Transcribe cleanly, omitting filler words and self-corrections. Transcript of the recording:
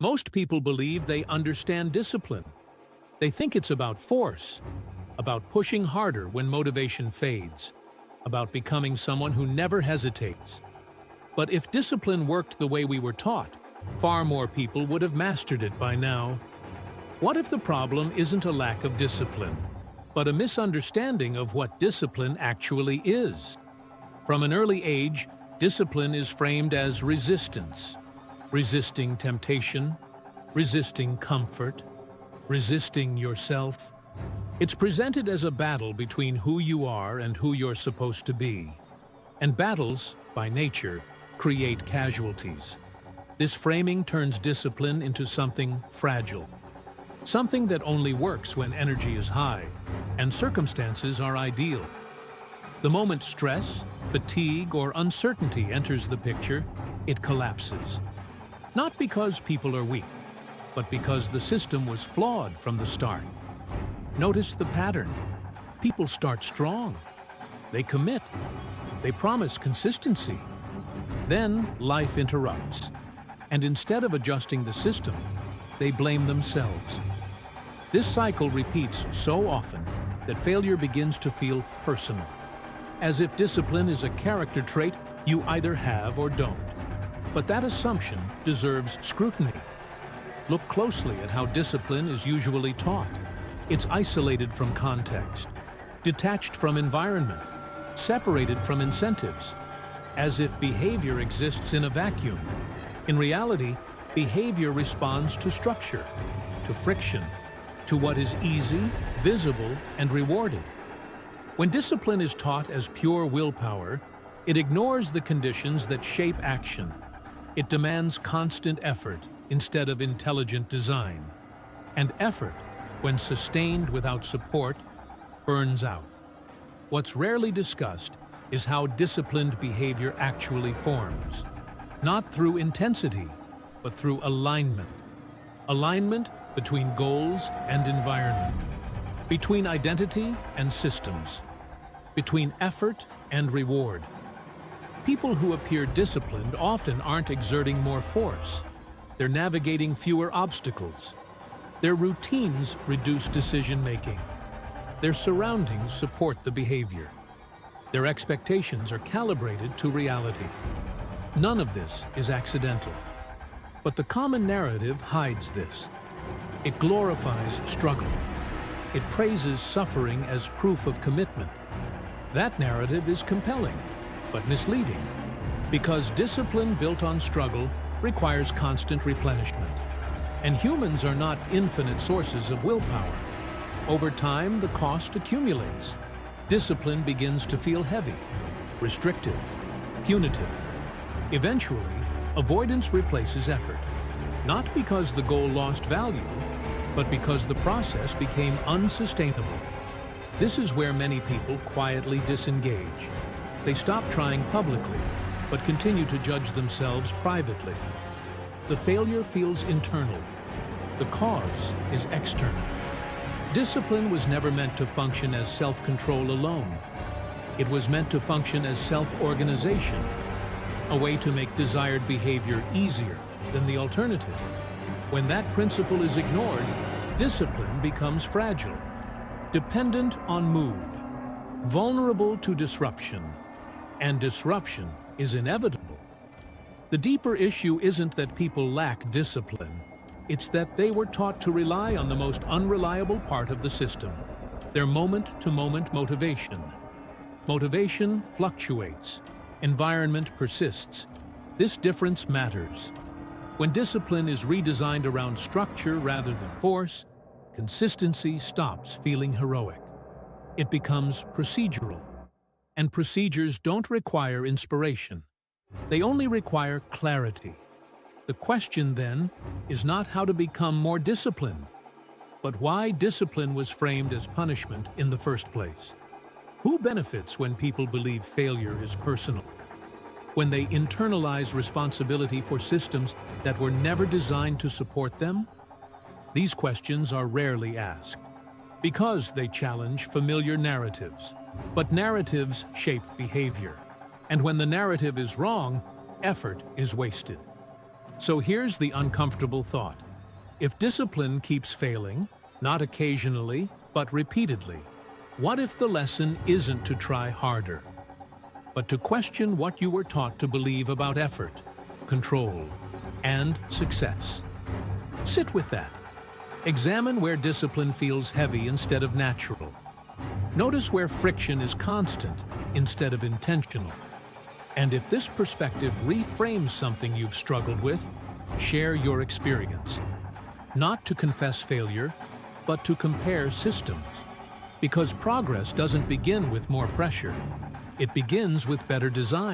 Most people believe they understand discipline. They think it's about force, about pushing harder when motivation fades, about becoming someone who never hesitates. But if discipline worked the way we were taught, far more people would have mastered it by now. What if the problem isn't a lack of discipline, but a misunderstanding of what discipline actually is? From an early age, discipline is framed as resistance, resisting temptation, resisting comfort, resisting yourself. It's presented as a battle between who you are and who you're supposed to be. And battles, by nature, create casualties. This framing turns discipline into something fragile, something that only works when energy is high and circumstances are ideal. The moment stress, fatigue, or uncertainty enters the picture, it collapses. Not because people are weak, but because the system was flawed from the start. Notice the pattern. People start strong. They commit. They promise consistency. Then life interrupts. And instead of adjusting the system, they blame themselves. This cycle repeats so often that failure begins to feel personal, as if discipline is a character trait you either have or don't. But that assumption deserves scrutiny. Look closely at how discipline is usually taught. It's isolated from context, detached from environment, separated from incentives, as if behavior exists in a vacuum. In reality, behavior responds to structure, to friction, to what is easy, visible, and rewarded. When discipline is taught as pure willpower, it ignores the conditions that shape action. It demands constant effort instead of intelligent design. And effort, when sustained without support, burns out. What's rarely discussed is how disciplined behavior actually forms. Not through intensity, but through alignment. Alignment between goals and environment, between identity and systems, between effort and reward. People who appear disciplined often aren't exerting more force. They're navigating fewer obstacles. Their routines reduce decision-making. Their surroundings support the behavior. Their expectations are calibrated to reality. None of this is accidental. But the common narrative hides this. It glorifies struggle. It praises suffering as proof of commitment. That narrative is compelling, but misleading, because discipline built on struggle requires constant replenishment. And humans are not infinite sources of willpower. Over time, the cost accumulates. Discipline begins to feel heavy, restrictive, punitive. Eventually, avoidance replaces effort, not because the goal lost value, but because the process became unsustainable. This is where many people quietly disengage. They stop trying publicly, but continue to judge themselves privately. The failure feels internal. The cause is external. Discipline was never meant to function as self-control alone. It was meant to function as self-organization, a way to make desired behavior easier than the alternative. When that principle is ignored, discipline becomes fragile, dependent on mood, vulnerable to disruption, and disruption is inevitable. The deeper issue isn't that people lack discipline, it's that they were taught to rely on the most unreliable part of the system, their moment-to-moment motivation. Motivation fluctuates, environment persists. This difference matters. When discipline is redesigned around structure rather than force, consistency stops feeling heroic. It becomes procedural. And procedures don't require inspiration. They only require clarity. The question, then, is not how to become more disciplined, but why discipline was framed as punishment in the first place. Who benefits when people believe failure is personal? When they internalize responsibility for systems that were never designed to support them? These questions are rarely asked, because they challenge familiar narratives. But narratives shape behavior, and when the narrative is wrong, effort is wasted. So here's the uncomfortable thought. If discipline keeps failing, not occasionally, but repeatedly, what if the lesson isn't to try harder, but to question what you were taught to believe about effort, control, and success? Sit with that. Examine where discipline feels heavy instead of natural. Notice where friction is constant instead of intentional. And if this perspective reframes something you've struggled with, share your experience. Not to confess failure, but to compare systems. Because progress doesn't begin with more pressure. It begins with better design.